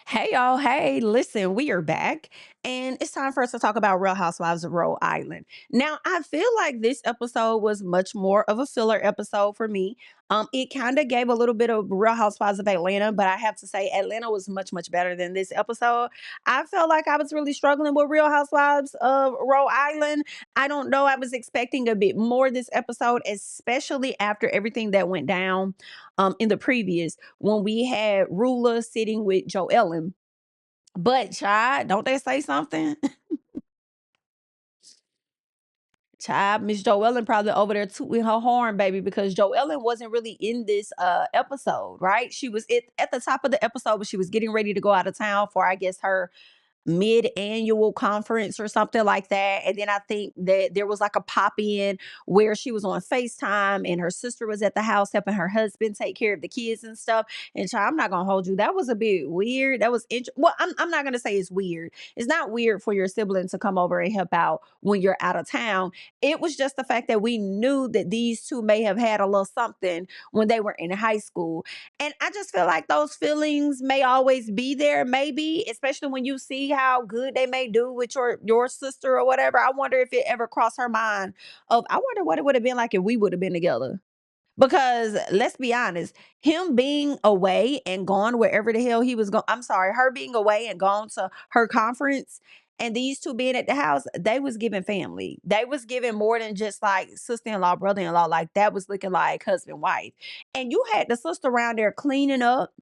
Hey y'all, hey, listen, we are back and it's time for us to talk about Real Housewives of Rhode Island. Now, I feel like this episode was much more of a filler episode for me. It kind of gave a little bit of Real Housewives of Atlanta, but I have to say Atlanta was much, much better than this episode. I felt like I was really struggling with Real Housewives of Rhode Island. I don't know, I was expecting a bit more this episode, especially after everything that went down in the previous when we had Rulla sitting with Joellen. But child, don't they say something? Child, Miss Joellen probably over there tooting her horn, baby, because Joellen wasn't really in this episode, right? She was at the top of the episode, but she was getting ready to go out of town for, I guess, her mid-annual conference or something like that. And then I think that there was like a pop-in where she was on FaceTime and her sister was at the house helping her husband take care of the kids and stuff. And child, I'm not gonna hold you. That was a bit weird. That was well, I'm not gonna say it's weird. It's not weird for your sibling to come over and help out when you're out of town. It was just the fact that we knew that these two may have had a little something when they were in high school. And I just feel like those feelings may always be there, maybe, especially when you see how good they may do with your sister or whatever. I wonder if it ever crossed her mind of I wonder what it would have been like if we would have been together. Because let's be honest, him being away and gone wherever the hell he was going, I'm sorry, her being away and gone to her conference and these two being at the house, they was giving family. They was giving more than just like sister-in-law, brother-in-law. Like that was looking like husband, wife. And you had the sister around there cleaning up,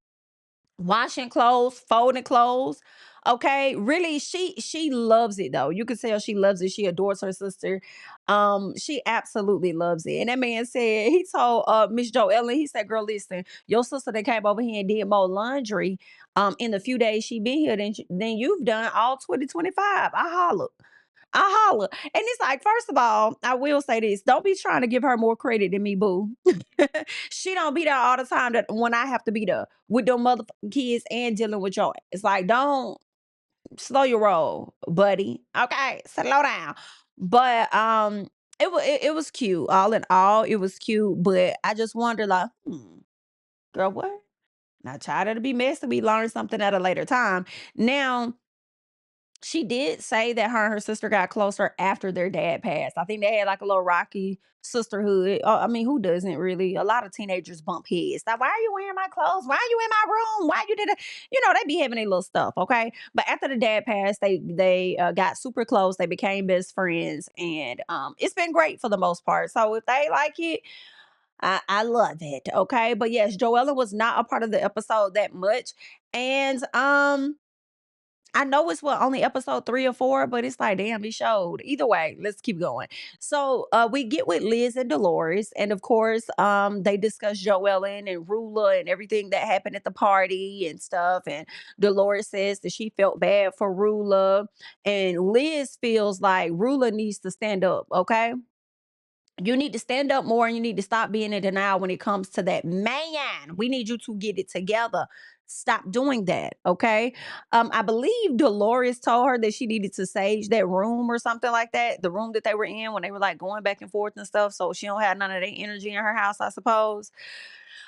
washing clothes, folding clothes. Okay, really, she loves it though. You can tell she loves it. She adores her sister. She absolutely loves it. And that man said he told Miss Joellen, he said, "Girl, listen, your sister that came over here and did more laundry in the few days she been here than you've done all 2025." I holler. I holler. And it's like, first of all, I will say this. Don't be trying to give her more credit than me, boo. She don't be there all the time that when I have to be there with them motherfucking kids and dealing with your it's like, don't slow your roll, buddy. Okay, slow down. But it was cute. All in all, it was cute. But I just wonder, like, girl, what? Now, child, it'll be messy. We learn something at a later time. Now, she did say that her and her sister got closer after their dad passed. I think they had like a little rocky sisterhood. I mean, who doesn't really? A lot of teenagers bump heads. Like, why are you wearing my clothes? Why are you in my room? Why you did it? You know, they be having a little stuff, okay? But after the dad passed, they got super close. They became best friends, and it's been great for the most part. So if they like it, I love it, okay? But yes, Joella was not a part of the episode that much, and I know it's what only episode 3 or 4, but it's like, damn, he showed. Either way, let's keep going. So we get with Liz and Dolores, and of course, they discuss Joellen and Rulla and everything that happened at the party and stuff. And Dolores says that she felt bad for Rulla, and Liz feels like Rulla needs to stand up. Okay, you need to stand up more and you need to stop being in denial when it comes to that man. We need you to get it together. Stop doing that. Okay. I believe Dolores told her that she needed to sage that room or something like that. The room that they were in when they were like going back and forth and stuff. So she don't have none of that energy in her house, I suppose.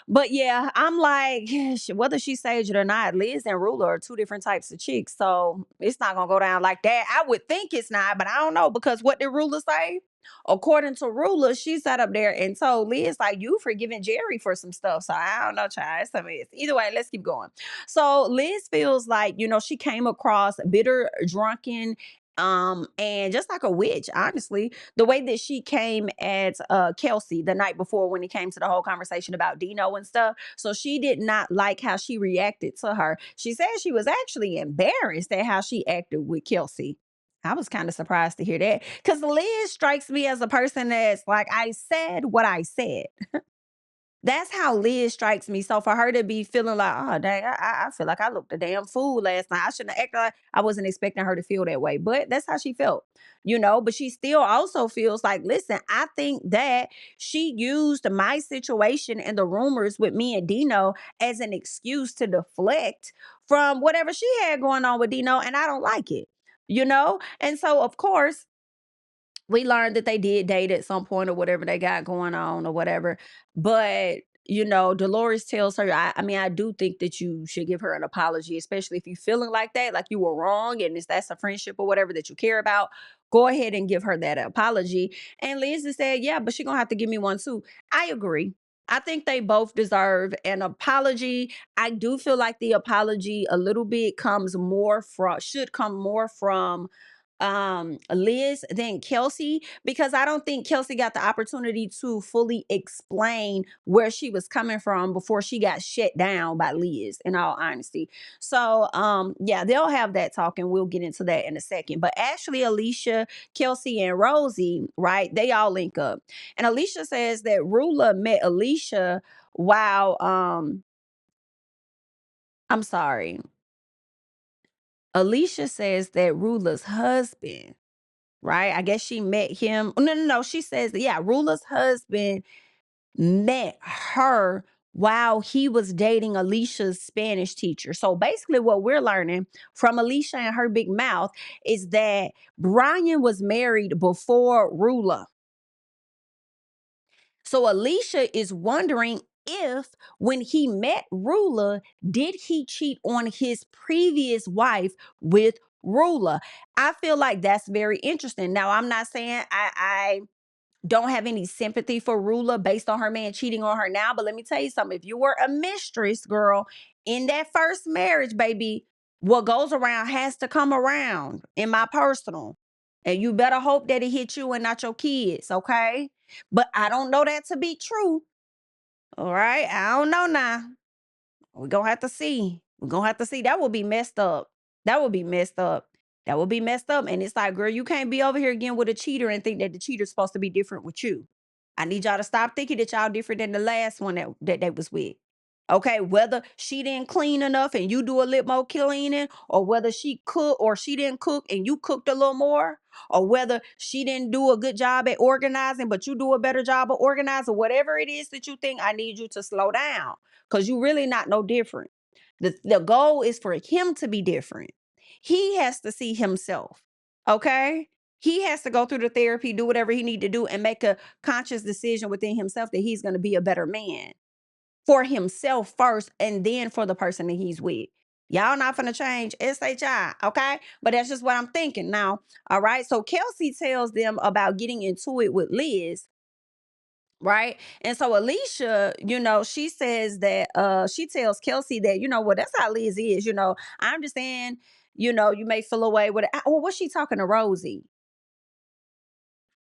But yeah, I'm like, whether she sage it or not, Liz and Ruler are two different types of chicks. So it's not gonna go down like that. I would think it's not, but I don't know because what did Ruler say? According to Ruler, she sat up there and told Liz, like, you forgiving Jerry for some stuff. So I don't know, child. It's a mess. Either way, let's keep going. So Liz feels like, she came across bitter, drunken, and just like a witch, honestly, the way that she came at Kelsey the night before when it came to the whole conversation about Dino and stuff. So she did not like how she reacted to her. She said she was actually embarrassed at how she acted with Kelsey. I was kind of surprised to hear that because Liz strikes me as a person that's like, I said what I said. That's how Liz strikes me. So for her to be feeling like, oh dang, I feel like I looked a damn fool last night. I shouldn't have acted like I wasn't expecting her to feel that way. But that's how she felt. But she still also feels like, listen, I think that she used my situation and the rumors with me and Dino as an excuse to deflect from whatever she had going on with Dino, and I don't like it. And so of course we learned that they did date at some point or whatever they got going on or whatever. But Dolores tells her, I mean, I do think that you should give her an apology, especially if you're feeling like that, like you were wrong, and if that's a friendship or whatever that you care about, go ahead and give her that apology. And Liz has said, yeah, but she's gonna have to give me one too. I agree. I think they both deserve an apology. I do feel like the apology a little bit should come more from Liz than Kelsey, because I don't think Kelsey got the opportunity to fully explain where she was coming from before she got shut down by Liz, in all honesty. So yeah, they'll have that talk, and we'll get into that in a second. But Ashley, Alicia, Kelsey, and Rosie, right, they all link up. And Alicia says that Rulla met Alicia while I'm sorry. Alicia says that Rulla's husband, right? I guess she met him. No, no, no. She says that, yeah, Rulla's husband met her while he was dating Alicia's Spanish teacher. So basically, what we're learning from Alicia and her big mouth is that Brian was married before Rulla. So Alicia is wondering if when he met Rulla, did he cheat on his previous wife with Rulla? I feel like that's very interesting. Now, I'm not saying I don't have any sympathy for Rulla based on her man cheating on her now, but let me tell you something. If you were a mistress, girl, in that first marriage, baby, what goes around has to come around, in my personal. And you better hope that it hit you and not your kids, okay? But I don't know that to be true. All right. I don't know now. We're gonna have to see. We're gonna have to see. That would be messed up. That would be messed up. That would be messed up. And it's like, girl, you can't be over here again with a cheater and think that the cheater's supposed to be different with you. I need y'all to stop thinking that y'all different than the last one that they was with. Okay, whether she didn't clean enough and you do a little more cleaning, or whether she cooked or she didn't cook and you cooked a little more, or whether she didn't do a good job at organizing, but you do a better job of organizing, whatever it is that you think, I need you to slow down, because you really not no different. The goal is for him to be different. He has to see himself. Okay. He has to go through the therapy, do whatever he need to do, and make a conscious decision within himself that he's going to be a better man for himself first, and then for the person that he's with. Y'all not gonna change SHI, okay? But that's just what I'm thinking now. All right. So Kelsey tells them about getting into it with Liz, right? And so Alicia, she says that she tells Kelsey that, well, that's how Liz is. I understand, you may feel away with it. Well, what's she talking to Rosie?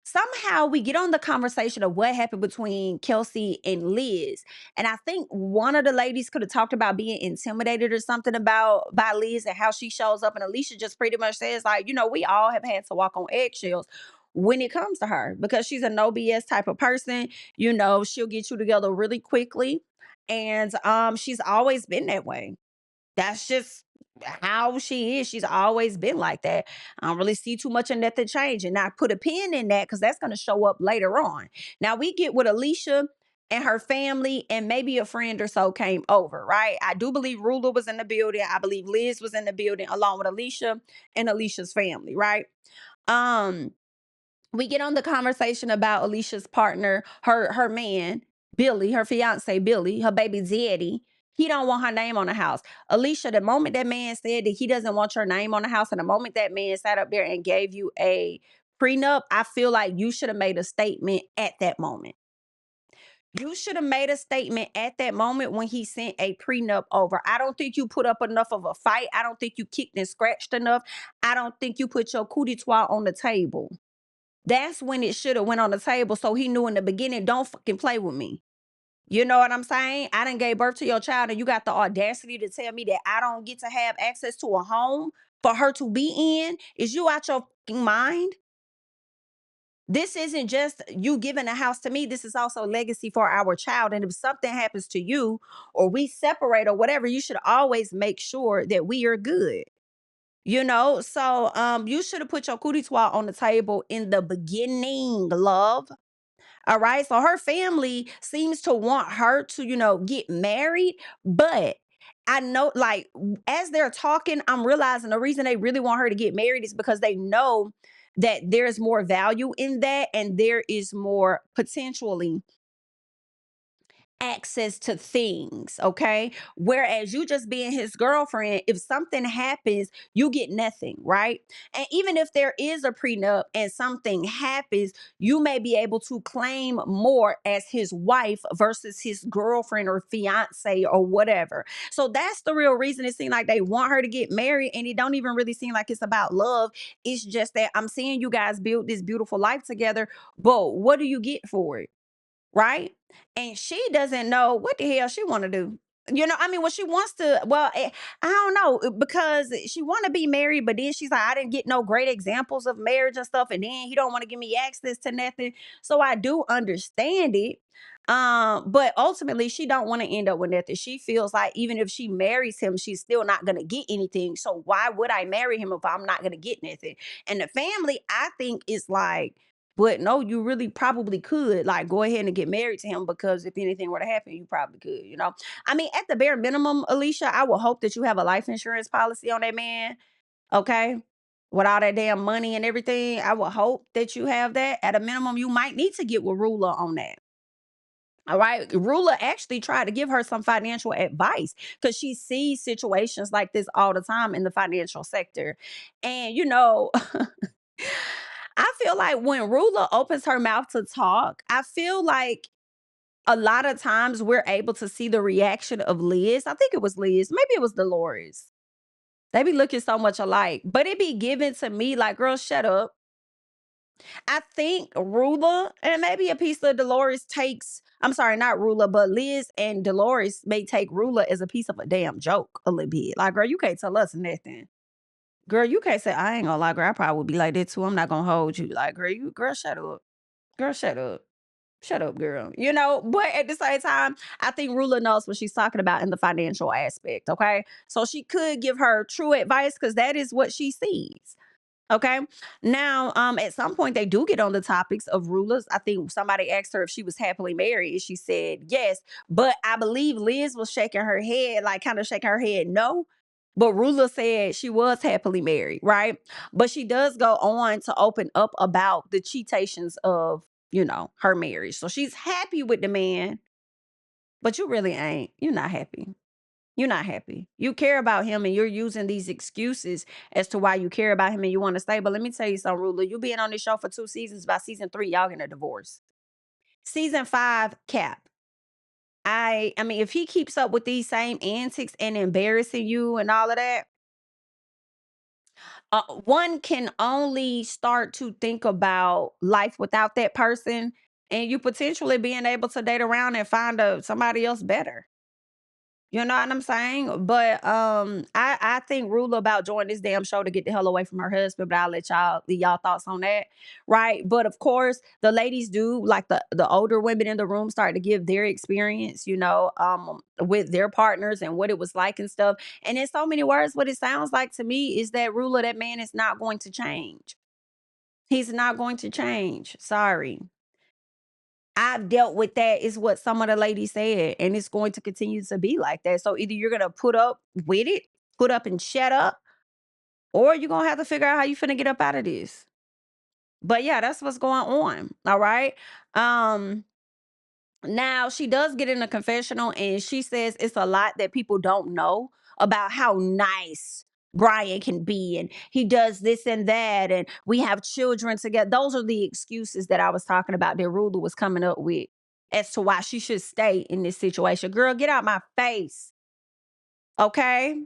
Somehow we get on the conversation of what happened between Kelsey and Liz. And I think one of the ladies could have talked about being intimidated or something about by Liz and how she shows up. And Alicia just pretty much says, like, we all have had to walk on eggshells when it comes to her, because she's a no BS type of person. She'll get you together really quickly. And she's always been that way. That's just how she is. She's always been like that. I don't really see too much in that to change. And I put a pin in that because that's going to show up later on. Now we get with Alicia and her family, and maybe a friend or so came over, right? I do believe Rulla was in the building. I believe Liz was in the building along with Alicia and Alicia's family, right? Um, we get on the conversation about Alicia's partner, her man, Billy, her fiance Billy, her baby daddy. He don't want her name on the house. Alicia, the moment that man said that he doesn't want your name on the house, and the moment that man sat up there and gave you a prenup, I feel like you should have made a statement at that moment. You should have made a statement at that moment when he sent a prenup over. I don't think you put up enough of a fight. I don't think you kicked and scratched enough. I don't think you put your cootie twat on the table. That's when it should have went on the table, so he knew in the beginning, don't fucking play with me. You know what I'm saying? I done gave birth to your child, and you got the audacity to tell me that I don't get to have access to a home for her to be in? Is you out your fucking mind? This isn't just you giving a house to me. This is also legacy for our child. And if something happens to you, or we separate or whatever, you should always make sure that we are good. So you should have put your cootie twat on the table in the beginning, love. All right. So her family seems to want her to, get married. But I know, like, as they're talking, I'm realizing the reason they really want her to get married is because they know that there's more value in that, and there is more potentially access to things, okay? Whereas you just being his girlfriend, if something happens, you get nothing, right? And even if there is a prenup and something happens, you may be able to claim more as his wife versus his girlfriend or fiance or whatever. So that's the real reason it seems like they want her to get married, and it don't even really seem like it's about love. It's just that I'm seeing you guys build this beautiful life together, but what do you get for it? Right? And she doesn't know what the hell she want to do. I mean, well, she wants to. Well, I don't know because she want to be married, but then she's like, I didn't get no great examples of marriage and stuff, and then he don't want to give me access to nothing. So I do understand it, but ultimately, she don't want to end up with nothing. She feels like even if she marries him, she's still not gonna get anything. So why would I marry him if I'm not gonna get nothing? And the family, I think, is like, but no, you really probably could like go ahead and get married to him because if anything were to happen, you probably could. I mean, at the bare minimum, Alicia, I will hope that you have a life insurance policy on that man. Okay. With all that damn money and everything, I will hope that you have that. At a minimum, you might need to get with Ruler on that. All right. Ruler actually tried to give her some financial advice because she sees situations like this all the time in the financial sector. And, I feel like when Ruler opens her mouth to talk, I feel like a lot of times we're able to see the reaction of Liz. I think it was Liz. Maybe it was Dolores. They be looking so much alike, but it be given to me like, girl, shut up. I think Ruler and maybe a piece of Dolores takes, I'm sorry, not Ruler, but Liz and Dolores may take Ruler as a piece of a damn joke a little bit. Like, girl, you can't tell us nothing. Girl, you can't say, I ain't gonna lie, girl, I probably would be like that too. I'm not gonna hold you. Like, girl, shut up. Girl, shut up. Shut up, girl. But at the same time, I think Rula knows what she's talking about in the financial aspect. Okay. So she could give her true advice because that is what she sees. Okay. Now, at some point they do get on the topics of rulers. I think somebody asked her if she was happily married, and she said yes. But I believe Liz was shaking her head, like kind of shaking her head no. But Rula said she was happily married, right? But she does go on to open up about the cheatations of, her marriage. So she's happy with the man, but you really ain't. You're not happy. You're not happy. You care about him and you're using these excuses as to why you care about him and you want to stay. But let me tell you something, Ruler. You being on this show for 2 seasons, by season 3, y'all getting a divorce. Season 5, Cap. I mean, if he keeps up with these same antics and embarrassing you and all of that, one can only start to think about life without that person and you potentially being able to date around and find somebody else better. You know what I'm saying? But I think Rula about joining this damn show to get the hell away from her husband, but I'll let y'all leave y'all thoughts on that. Right. But of course, the ladies do like the older women in the room start to give their experience, with their partners and what it was like and stuff. And in so many words, what it sounds like to me is that Rula, that man is not going to change. He's not going to change. Sorry. I've dealt with that is what some of the ladies said, and it's going to continue to be like that. So either you're gonna put up with it, put up and shut up, or you're gonna have to figure out how you finna get up out of this. But yeah, that's what's going on. All right. Um, Now she does get in a confessional and she says it's a lot that people don't know about how nice Brian can be and he does this and that and we have children together. Those are the excuses that I was talking about that Ruler was coming up with as to why she should stay in this situation. Girl, get out my face. Okay?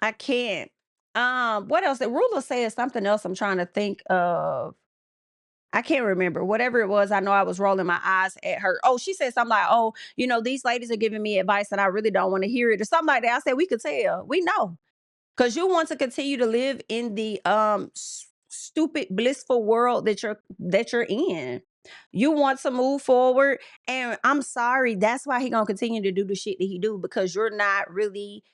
I can't. What else? The Ruler said something else I'm trying to think of. I can't remember. Whatever it was, I know I was rolling my eyes at her. Oh, she said something like, oh, these ladies are giving me advice and I really don't want to hear it or something like that. I said, we could tell. We know. Because you want to continue to live in the stupid, blissful world that you're in. You want to move forward. And I'm sorry, that's why he gonna continue to do the shit that he do, because you're not really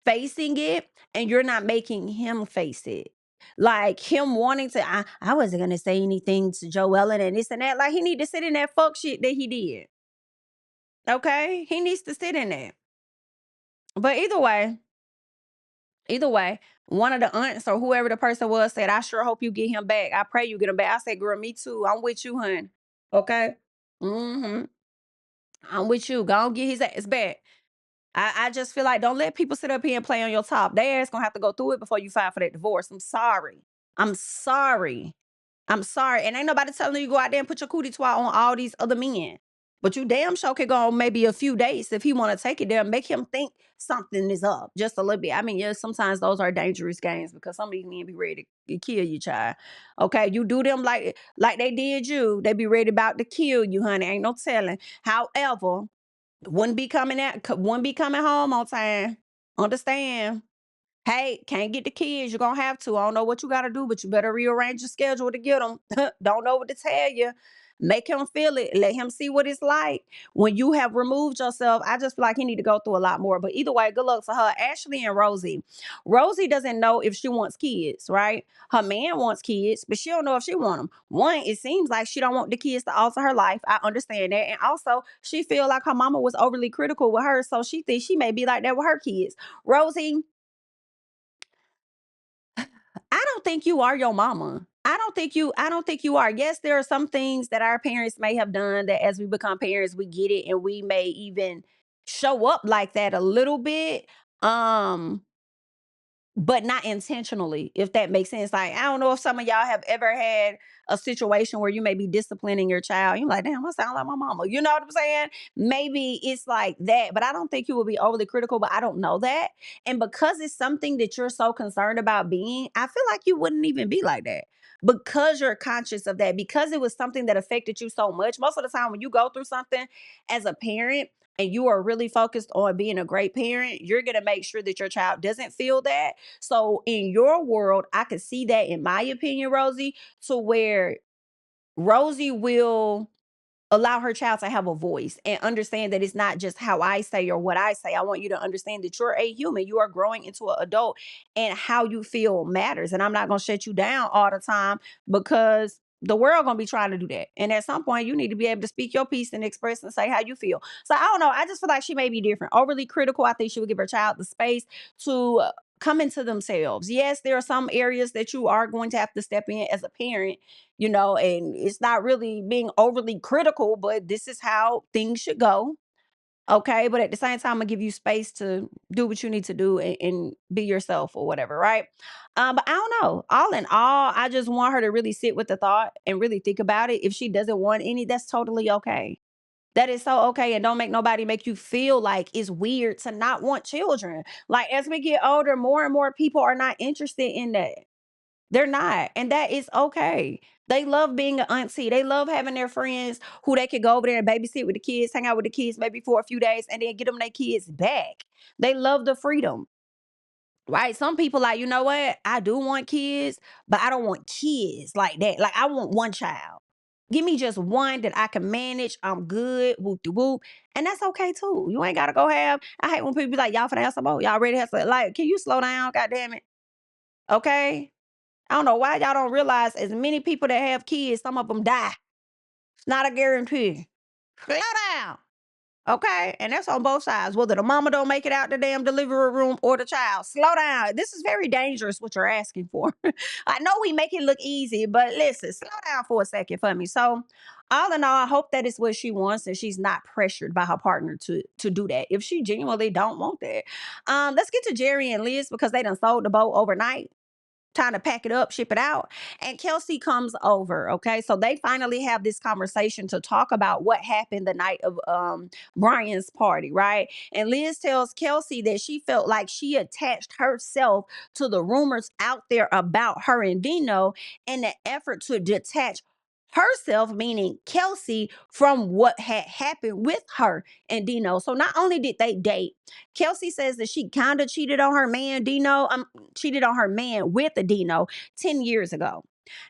facing it and you're not making him face it. Like him wanting to, I wasn't gonna say anything to Joellen and this and that. Like he need to sit in that fuck shit that he did. Okay? He needs to sit in that. But either way, one of the aunts or whoever the person was said, I sure hope you get him back. I pray you get him back. I said, girl, me too. I'm with you, hun. Okay? Mm-hmm. I'm with you. Go on, get his ass back. I just feel like don't let people sit up here and play on your top. They ass gonna have to go through it before you file for that divorce. I'm sorry. I'm sorry. I'm sorry. And ain't nobody telling you go out there and put your cootie twat on all these other men. But you damn sure can go on maybe a few dates if he want to take it there. Make him think something is up just a little bit. I mean, yeah, sometimes those are dangerous games because some of these men be ready to kill you, child. Okay, you do them like they did you. They be ready about to kill you, honey. Ain't no telling. However, wouldn't be coming home on time. Understand? Hey, can't get the kids. You're gonna have to. I don't know what you gotta do, but you better rearrange your schedule to get them. Don't know what to tell you. Make him feel it. Let him see what it's like. When you have removed yourself, I just feel like he need to go through a lot more. But either way, good luck to her. Ashley and Rosie. Rosie doesn't know if she wants kids, right? Her man wants kids, but she don't know if she want them. One, it seems like she don't want the kids to alter her life. I understand that. And also, she feel like her mama was overly critical with her, so she thinks she may be like that with her kids. Rosie, I don't think you are your mama. I don't think you are. Yes, there are some things that our parents may have done that as we become parents, we get it and we may even show up like that a little bit. Um, but not intentionally, if that makes sense. Like, I don't know if some of y'all have ever had a situation where you may be disciplining your child. You're like, damn, I sound like my mama. You know what I'm saying? Maybe it's like that, but I don't think you will be overly critical, but I don't know that. And because it's something that you're so concerned about being, I feel like you wouldn't even be like that because you're conscious of that, because it was something that affected you so much. Most of the time, when you go through something as a parent, and you are really focused on being a great parent, you're going to make sure that your child doesn't feel that. So in your world, I could see that in my opinion, Rosie, to where Rosie will allow her child to have a voice and understand that it's not just how I say or what I say. I want you to understand that you're a human. You are growing into an adult and how you feel matters. And I'm not going to shut you down all the time because the world going to be trying to do that. And at some point you need to be able to speak your piece and express and say how you feel. So I don't know. I just feel like she may be different. Overly critical. I think she would give her child the space to come into themselves. Yes, there are some areas that you are going to have to step in as a parent, and it's not really being overly critical, but this is how things should go. Okay. But at the same time, I'm gonna give you space to do what you need to do and be yourself or whatever, right? But I don't know. All in all, I just want her to really sit with the thought and really think about it. If she doesn't want any, that's totally okay. That is so okay. And don't make nobody make you feel like it's weird to not want children. Like as we get older, more and more people are not interested in that. They're not, and that is okay. They love being an auntie. They love having their friends who they could go over there and babysit with the kids, hang out with the kids maybe for a few days, and then get them their kids back. They love the freedom, right? Some people like, you know what? I do want kids, but I don't want kids like that. Like I want one child. Give me just one that I can manage. I'm good. Whoop de whoop. And that's okay too. You ain't gotta go have. I hate when people be like, y'all finna have some more. Y'all ready to have some. Like, can you slow down? God damn it. Okay. I don't know why y'all don't realize as many people that have kids, some of them die. It's not a guarantee. Slow down. Okay. And that's on both sides. Whether the mama don't make it out the damn delivery room or the child. Slow down. This is very dangerous what you're asking for. I know we make it look easy, but listen, slow down for a second for me. So all in all, I hope that is what she wants and she's not pressured by her partner to do that. If she genuinely don't want that. Let's get to Jerry and Liz because they done sold the boat overnight, time to pack it up, ship it out. And Kelsey comes over. Okay. So they finally have this conversation to talk about what happened the night of Brian's party, right? And Liz tells Kelsey that she felt like she attached herself to the rumors out there about her and Dino in the effort to detach herself, meaning Kelsey, from what had happened with her and Dino. So not only did they date, Kelsey says that she kind of cheated on her man Dino, cheated on her man with a Dino 10 years ago.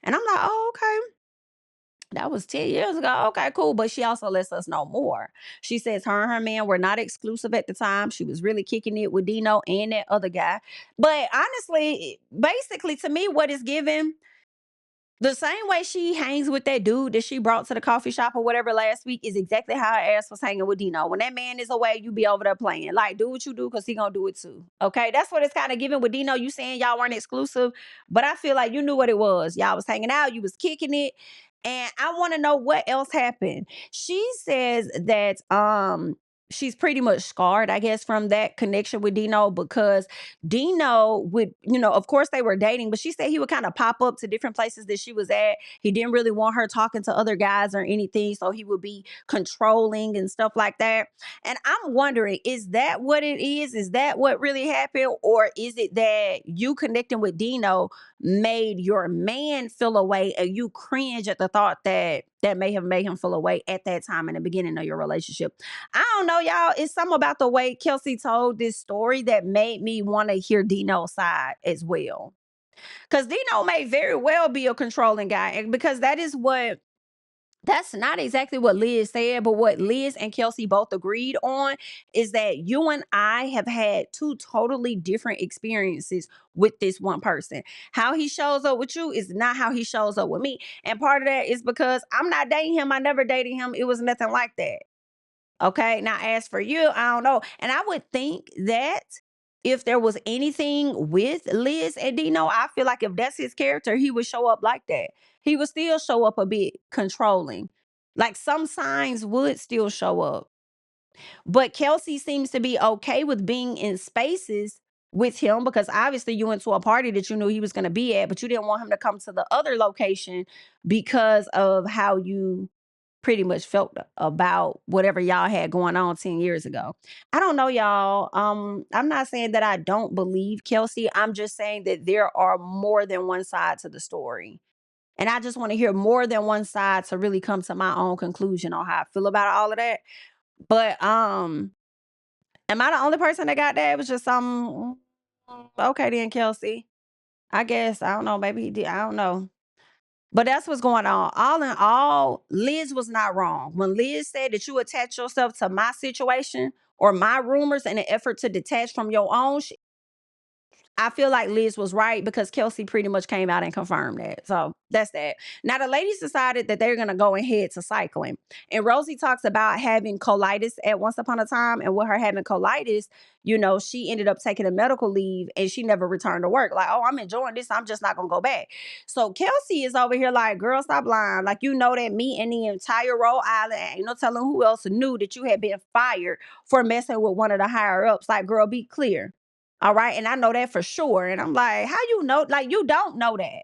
And I'm like, oh, okay. That was 10 years ago. Okay, cool. But she also lets us know more. She says her and her man were not exclusive at the time. She was really kicking it with Dino and that other guy. But honestly, basically, to me, what is given, the same way she hangs with that dude that she brought to the coffee shop or whatever last week is exactly how her ass was hanging with Dino. When that man is away, you be over there playing. Like, do what you do because he gonna do it too. Okay, that's what it's kind of giving with Dino. You saying y'all weren't exclusive, but I feel like you knew what it was. Y'all was hanging out, you was kicking it. And I want to know what else happened. She says that she's pretty much scarred, I guess, from that connection with Dino, because Dino would, of course they were dating, but she said he would kind of pop up to different places that she was at. He didn't really want her talking to other guys or anything, so he would be controlling and stuff like that. And I'm wondering, is that what it is? Is that what really happened? Or is it that you connecting with Dino made your man feel away and you cringe at the thought that that may have made him feel away at that time in the beginning of your relationship? I don't know, y'all. It's something about the way Kelsey told this story that made me want to hear Dino's side as well. Because Dino may very well be a controlling guy, and because that's not exactly what Liz said, but what Liz and Kelsey both agreed on is that you and I have had two totally different experiences with this one person. How he shows up with you is not how he shows up with me. And part of that is because I'm not dating him. I never dated him. It was nothing like that. Okay. Now, as for you, I don't know. And I would think that if there was anything with Liz and Dino, I feel like if that's his character, he would show up like that. He would still show up a bit controlling. Like some signs would still show up. But Kelsey seems to be okay with being in spaces with him because obviously you went to a party that you knew he was going to be at, but you didn't want him to come to the other location because of how you pretty much felt about whatever y'all had going on 10 years ago. I don't know, y'all. I'm not saying that I don't believe Kelsey. I'm just saying that there are more than one side to the story. And I just want to hear more than one side to really come to my own conclusion on how I feel about all of that. But am I the only person that got that? It was just some okay then, Kelsey. I guess. I don't know. Maybe he did. I don't know. But that's what's going on. All in all, Liz was not wrong. When Liz said that you attach yourself to my situation or my rumors in an effort to detach from your own, I feel like Liz was right because Kelsey pretty much came out and confirmed that. So that's that. Now, the ladies decided that they're going to go ahead to cycling. And Rosie talks about having colitis at once upon a time. And with her having colitis, she ended up taking a medical leave and she never returned to work. Like, oh, I'm enjoying this. I'm just not going to go back. So Kelsey is over here like, girl, stop lying. Like, that me and the entire Rhode Island, ain't no telling who else knew that you had been fired for messing with one of the higher ups. Like, girl, be clear. All right. And I know that for sure. And I'm like, how you know? Like, you don't know that.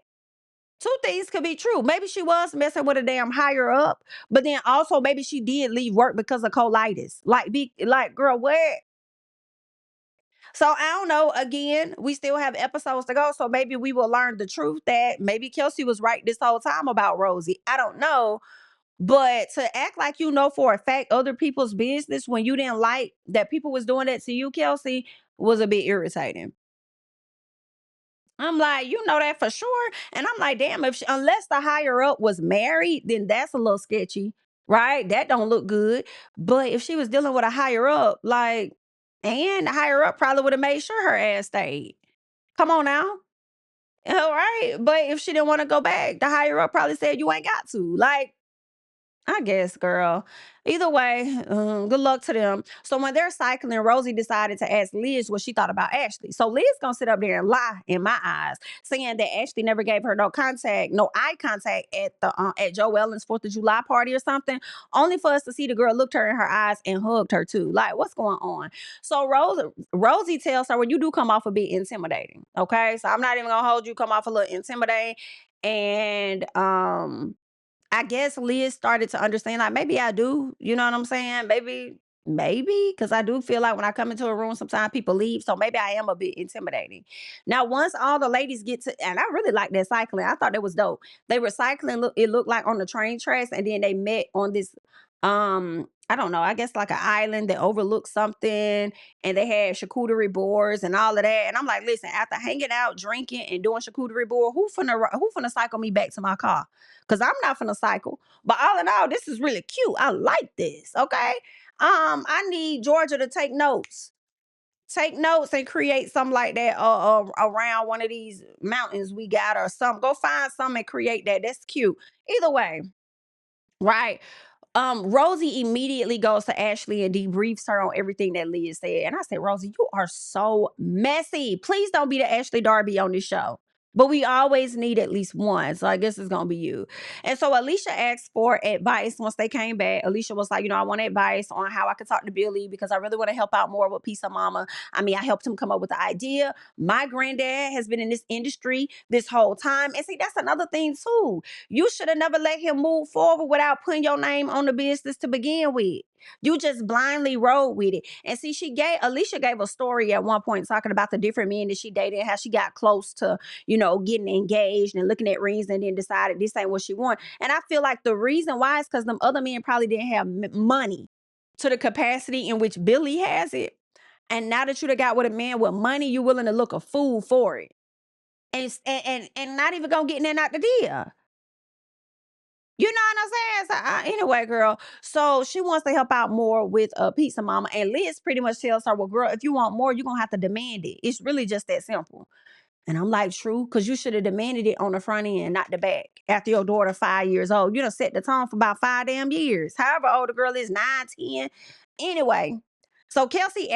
Two things could be true. Maybe she was messing with a damn higher up, but then also maybe she did leave work because of colitis. Like, be like, girl, what? So I don't know. Again, we still have episodes to go. So maybe we will learn the truth that maybe Kelsey was right this whole time about Rosie. I don't know. But to act like you know for a fact other people's business when you didn't like that people was doing that to you, Kelsey, was a bit irritating. I'm like, you know that for sure. And I'm like, damn, unless the higher up was married, then that's a little sketchy, right? That don't look good. But if she was dealing with a higher up, like, and the higher up probably would have made sure her ass stayed. Come on now. All right. But if she didn't want to go back, the higher up probably said you ain't got to. Like, I guess, girl. Either way, good luck to them. So when they're cycling, Rosie decided to ask Liz what she thought about Ashley. So Liz gonna sit up there and lie in my eyes, saying that Ashley never gave her no eye contact at the at Joellen's 4th of July party or something, only for us to see the girl looked her in her eyes and hugged her too. Like, what's going on? So Rosie tells her, well, you do come off a bit intimidating. Okay, so I'm not even gonna hold you. Come off a little intimidating, and I guess Liz started to understand, like, maybe I do, you know what I'm saying? Maybe, because I do feel like when I come into a room, sometimes people leave. So maybe I am a bit intimidating. Now, once all the ladies get to, and I really like that cycling. I thought that was dope. They were cycling, it looked like on the train tracks, and then they met on this, I don't know, I guess like an island that overlooked something, and they had charcuterie boards and all of that. And I'm like, listen, after hanging out, drinking, and doing charcuterie board, who finna cycle me back to my car? Because I'm not finna cycle. But all in all, this is really cute. I like this. Okay. I need Georgia to take notes. Take notes and create something like that around one of these mountains we got or something. Go find something and create that. That's cute. Either way, right? Rosie immediately goes to Ashley and debriefs her on everything that Leah said. And I said, Rosie, you are so messy. Please don't be the Ashley Darby on this show. But we always need at least one. So I guess it's gonna be you. And so Alicia asked for advice once they came back. Alicia was like, I want advice on how I could talk to Billy because I really want to help out more with Peace of Mama. I mean, I helped him come up with the idea. My granddad has been in this industry this whole time. And see, that's another thing too. You should have never let him move forward without putting your name on the business to begin with. You just blindly rode with it. And see, Alicia gave a story at one point talking about the different men that she dated and how she got close to, getting engaged and looking at rings and then decided this ain't what she want. And I feel like the reason why is because them other men probably didn't have money to the capacity in which Billy has it. And now that you done got with a man with money, you willing to look a fool for it. And not even gonna get in there and out the deal. You know what I'm saying? So anyway, girl. So she wants to help out more with Pizza Mama, and Liz pretty much tells her, "Well, girl, if you want more, you're gonna have to demand it. It's really just that simple." And I'm like, "True, because you should have demanded it on the front end, not the back. After your daughter 5 years old, you done set the tone for about 5 damn years. However old the girl is, 9, 10. Anyway, so Kelsey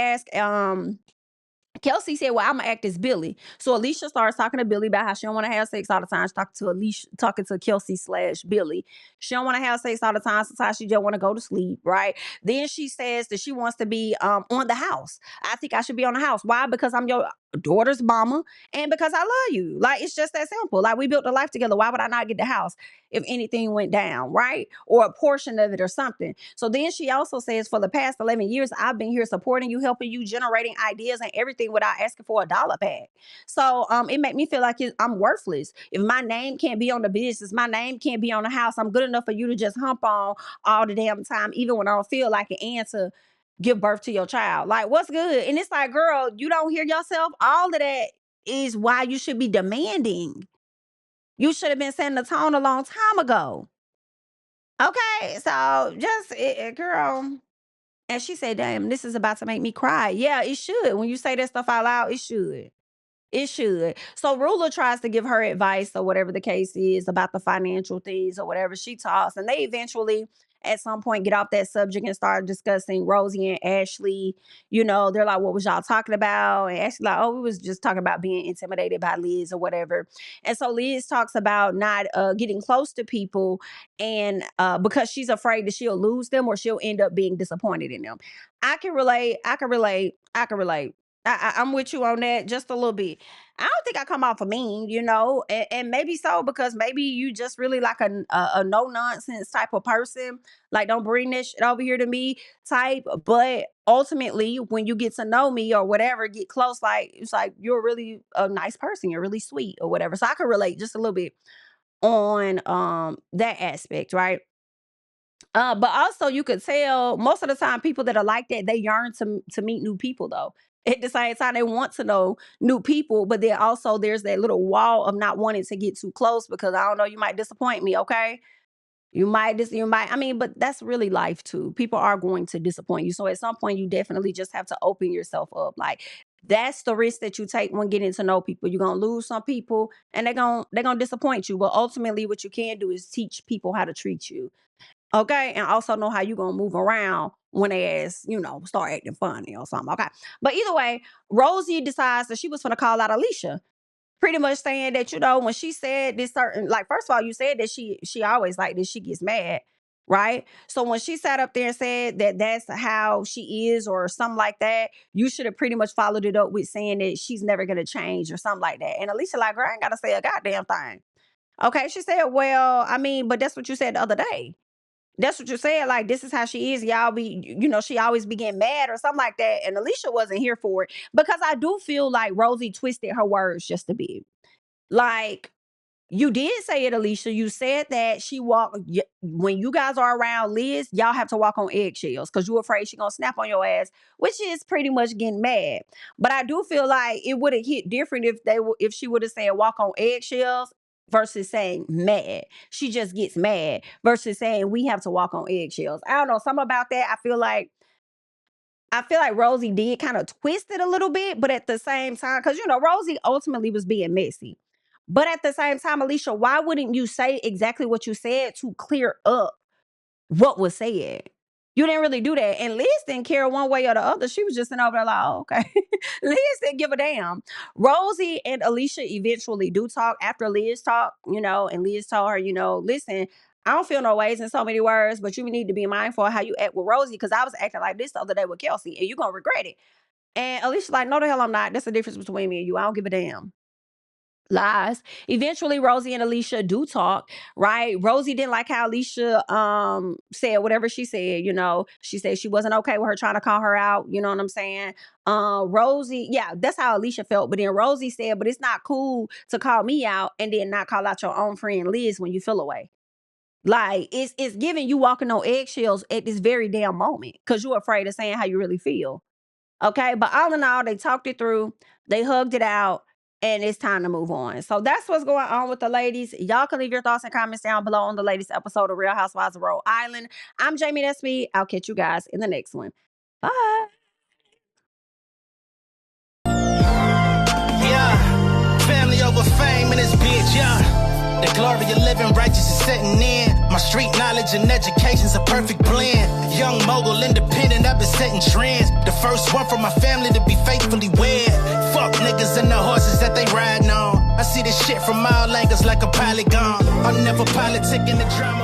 said, "Well, I'm gonna act as Billy." So Alicia starts talking to Billy about how she don't want to have sex all the time. She's talking to Kelsey slash Billy. She don't want to have sex all the time. Sometimes she just want to go to sleep, right? Then she says that she wants to be on the house. I think I should be on the house. Why? Because I'm your daughter's mama, and because I love you. Like, it's just that simple. Like, we built a life together. Why would I not get the house if anything went down, right? Or a portion of it or something. So then she also says, for the past 11 years, I've been here supporting you, helping you, generating ideas and everything without asking for a dollar back. So it made me feel like I'm worthless. If my name can't be on the business, my name can't be on the house, I'm good enough for you to just hump on all the damn time, even when I don't feel like it, and to give birth to your child. Like, what's good? And it's like, girl, you don't hear yourself. All of that is why you should be demanding. You should have been setting the tone a long time ago. Okay, so just girl. And she said, "Damn, this is about to make me cry." Yeah, it should. When you say that stuff out loud, it should. It should. So Rulla tries to give her advice or whatever the case is about the financial things or whatever she talks. And they eventually, at some point, get off that subject and start discussing Rosie and Ashley. They're like, "What was y'all talking about?" And Ashley like, "Oh, we was just talking about being intimidated by Liz or whatever." And so Liz talks about not getting close to people and because she's afraid that she'll lose them or she'll end up being disappointed in them. I can relate. I can relate. I can relate. I'm with you on that just a little bit. I don't think I come off a mean, and maybe so because maybe you just really like a no nonsense type of person. Like, don't bring this shit over here to me type. But ultimately, when you get to know me or whatever, get close, like it's like you're really a nice person. You're really sweet or whatever. So I can relate just a little bit on that aspect, right? But also you could tell most of the time people that are like that, they yearn to meet new people though. At the same time, they want to know new people, but then also there's that little wall of not wanting to get too close because I don't know, you might disappoint me, okay? I mean, but that's really life too. People are going to disappoint you. So at some point, you definitely just have to open yourself up. Like, that's the risk that you take when getting to know people. You're gonna lose some people and they're gonna disappoint you. But ultimately, what you can do is teach people how to treat you. Okay. And also know how you gonna move around when they start acting funny or something. Okay. But either way, Rosie decides that she was gonna call out Alicia. Pretty much saying that, when she said this certain, like, first of all, you said that she always like this, she gets mad, right? So when she sat up there and said that that's how she is or something like that, you should have pretty much followed it up with saying that she's never gonna change or something like that. And Alicia like, girl, I ain't gotta say a goddamn thing. Okay, she said, well, I mean, but that's what you said the other day. That's what you're saying. Like, this is how she is. Y'all she always be getting mad or something like that. And Alicia wasn't here for it because I do feel like Rosie twisted her words just a bit. Like, you did say it, Alicia. You said that when you guys are around Liz, y'all have to walk on eggshells because you're afraid she's gonna snap on your ass, which is pretty much getting mad. But I do feel like it would have hit different if she would have said walk on eggshells versus saying mad. She just gets mad versus saying we have to walk on eggshells. I don't know, something about that. I feel like Rosie did kind of twist it a little bit, but at the same time, because Rosie ultimately was being messy. But at the same time, Alicia, why wouldn't you say exactly what you said to clear up what was said? You didn't really do that. And Liz didn't care one way or the other. She was just sitting over there like, oh, okay. Liz didn't give a damn. Rosie and Alicia eventually do talk after Liz talked, and Liz told her, listen, I don't feel no ways in so many words, but you need to be mindful of how you act with Rosie, because I was acting like this the other day with Kelsey, and you're going to regret it. And Alicia's like, no, the hell I'm not. That's the difference between me and you. I don't give a damn. Lies. Eventually, Rosie and Alicia do talk, right? Rosie didn't like how Alicia said whatever she said, She said she wasn't okay with her trying to call her out, you know what I'm saying? Rosie, yeah, that's how Alicia felt. But then Rosie said, but it's not cool to call me out and then not call out your own friend Liz when you feel away. Like, it's giving you walking on eggshells at this very damn moment because you're afraid of saying how you really feel. Okay, but all in all, they talked it through, they hugged it out, and it's time to move on. So that's what's going on with the ladies. Y'all can leave your thoughts and comments down below on the latest episode of Real Housewives of Rhode Island. I'm JamiThatsMe. I'll catch you guys in the next one. Bye. Yeah, family over fame in this bitch, yeah. The glory of living righteous is setting in. My street knowledge and education's a perfect blend. Young mogul, independent, I've been setting trends. The first one from my family to be faithfully wed. Fuck niggas and the horses that they riding on. I see this shit from all angles like a polygon. I'm never politicking the drama.